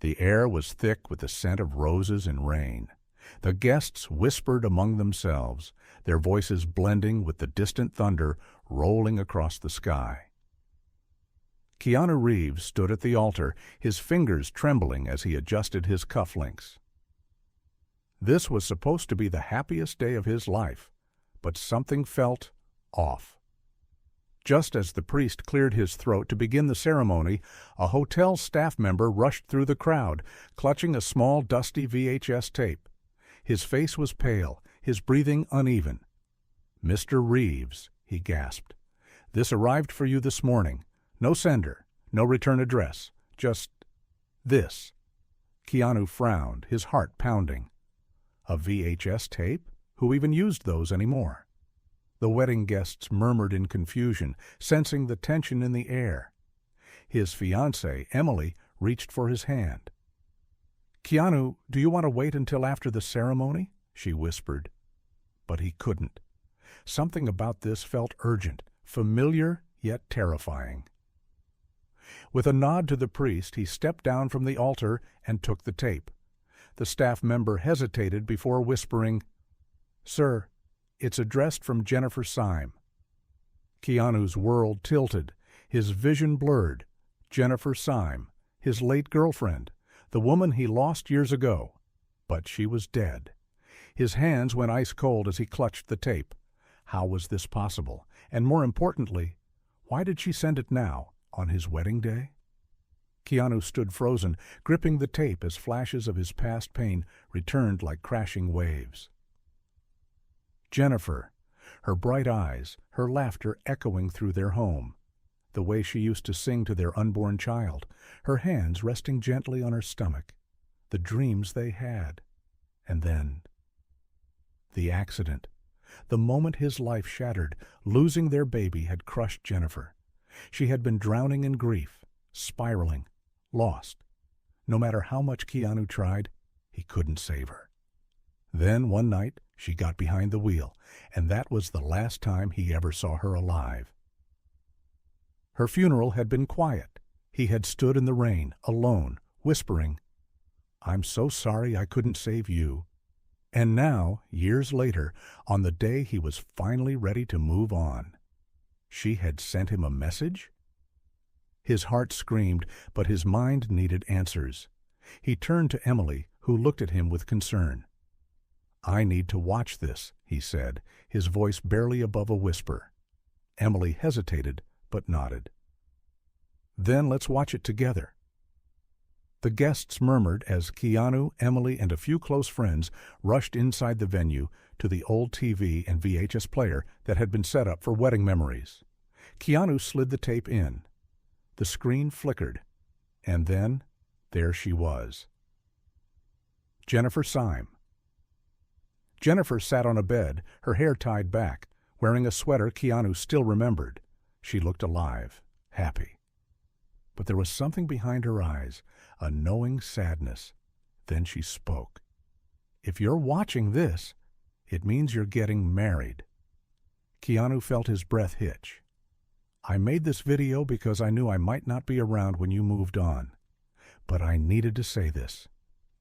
The air was thick with the scent of roses and rain. The guests whispered among themselves, their voices blending with the distant thunder rolling across the sky. Keanu Reeves stood at the altar, his fingers trembling as he adjusted his cufflinks. This was supposed to be the happiest day of his life, but something felt off. Just as the priest cleared his throat to begin the ceremony, a hotel staff member rushed through the crowd, clutching a small, dusty VHS tape. His face was pale, his breathing uneven. "Mr. Reeves," he gasped, "this arrived for you this morning. No sender, no return address, just this." Keanu frowned, his heart pounding. A VHS tape? Who even used those anymore? The wedding guests murmured in confusion, sensing the tension in the air. His fiancée, Emily, reached for his hand. "Keanu, do you want to wait until after the ceremony?" she whispered. But he couldn't. Something about this felt urgent, familiar yet terrifying. With a nod to the priest, he stepped down from the altar and took the tape. The staff member hesitated before whispering, "Sir, it's addressed from Jennifer Syme." Keanu's world tilted, his vision blurred. Jennifer Syme, his late girlfriend, the woman he lost years ago. But she was dead. His hands went ice cold as he clutched the tape. How was this possible? And more importantly, why did she send it now, on his wedding day? Keanu stood frozen, gripping the tape as flashes of his past pain returned like crashing waves. Jennifer, her bright eyes, her laughter echoing through their home, the way she used to sing to their unborn child, her hands resting gently on her stomach, the dreams they had. And then the accident. The moment his life shattered, losing their baby had crushed Jennifer. She had been drowning in grief, spiraling, lost. No matter how much Keanu tried, he couldn't save her. Then, one night, she got behind the wheel, and that was the last time he ever saw her alive. Her funeral had been quiet. He had stood in the rain, alone, whispering, "I'm so sorry I couldn't save you." And now, years later, on the day he was finally ready to move on, she had sent him a message? His heart screamed, but his mind needed answers. He turned to Emily, who looked at him with concern. "I need to watch this," he said, his voice barely above a whisper. Emily hesitated, but nodded. "Then let's watch it together." The guests murmured as Keanu, Emily, and a few close friends rushed inside the venue to the old TV and VHS player that had been set up for wedding memories. Keanu slid the tape in. The screen flickered, and then there she was. Jennifer Syme. Jennifer sat on a bed, her hair tied back, wearing a sweater Keanu still remembered. She looked alive, happy. But there was something behind her eyes, a knowing sadness. Then she spoke. "If you're watching this, it means you're getting married." Keanu felt his breath hitch. "I made this video because I knew I might not be around when you moved on. But I needed to say this,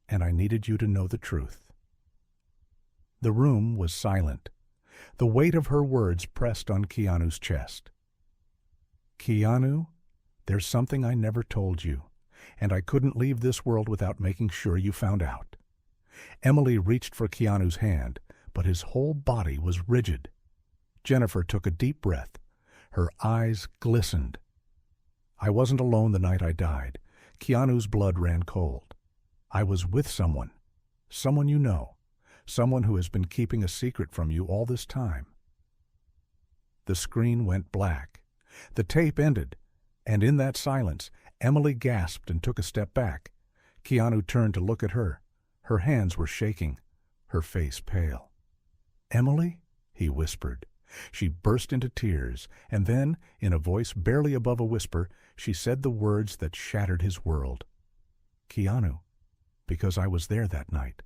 and I needed you to know the truth." The room was silent. The weight of her words pressed on Keanu's chest. "Keanu, there's something I never told you, and I couldn't leave this world without making sure you found out." Emily reached for Keanu's hand, but his whole body was rigid. Jennifer took a deep breath. Her eyes glistened. "I wasn't alone the night I died." Keanu's blood ran cold. "I was with someone you know, someone who has been keeping a secret from you all this time." The screen went black. The tape ended, and in that silence, Emily gasped and took a step back. Keanu turned to look at her. Her hands were shaking, her face pale. "Emily?" he whispered. She burst into tears, and then, in a voice barely above a whisper, she said the words that shattered his world. "Keanu, because I was there that night."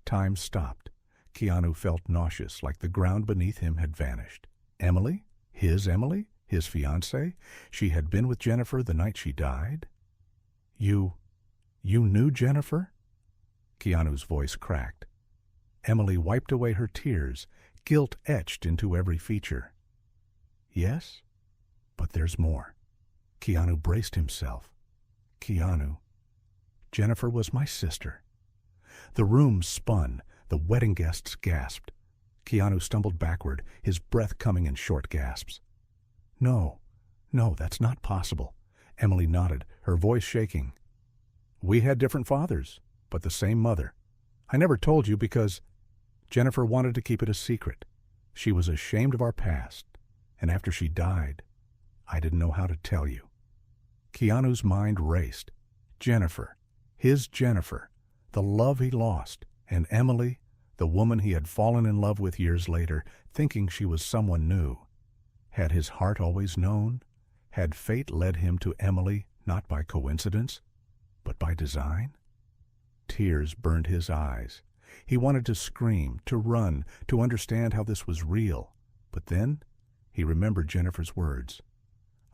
Time stopped. Keanu felt nauseous, like the ground beneath him had vanished. Emily? His fiancée? She had been with Jennifer the night she died? You You knew Jennifer? Keanu's voice cracked. Emily wiped away her tears, guilt etched into every feature. Yes, but there's more. Keanu braced himself. Keanu. Jennifer was my sister. The room spun. The wedding guests gasped. Keanu stumbled backward, his breath coming in short gasps. No, that's not possible. Emily nodded, her voice shaking. We had different fathers, but the same mother. I never told you because Jennifer wanted to keep it a secret. She was ashamed of our past, and after she died, I didn't know how to tell you. Keanu's mind raced. Jennifer, his Jennifer, the love he lost, and Emily, the woman he had fallen in love with years later, thinking she was someone new. Had his heart always known? Had fate led him to Emily not by coincidence, but by design? Tears burned his eyes. He wanted to scream, to run, to understand how this was real. But then he remembered Jennifer's words.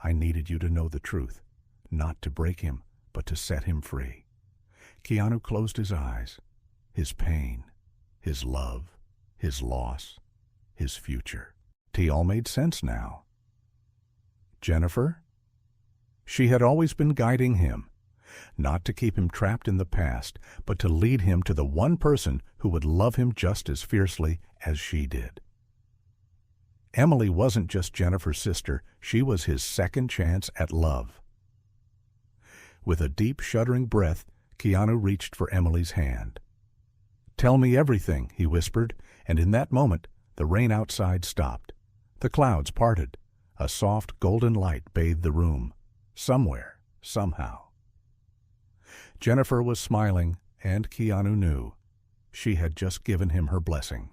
I needed you to know the truth, not to break him, but to set him free. Keanu closed his eyes. His pain, his love, his loss, his future. It all made sense now. Jennifer? She had always been guiding him, not to keep him trapped in the past, but to lead him to the one person who would love him just as fiercely as she did. Emily wasn't just Jennifer's sister, she was his second chance at love. With a deep, shuddering breath, Keanu reached for Emily's hand. Tell me everything, he whispered, and in that moment, the rain outside stopped. The clouds parted. A soft, golden light bathed the room. Somewhere, somehow. Jennifer was smiling, and Keanu knew. She had just given him her blessing.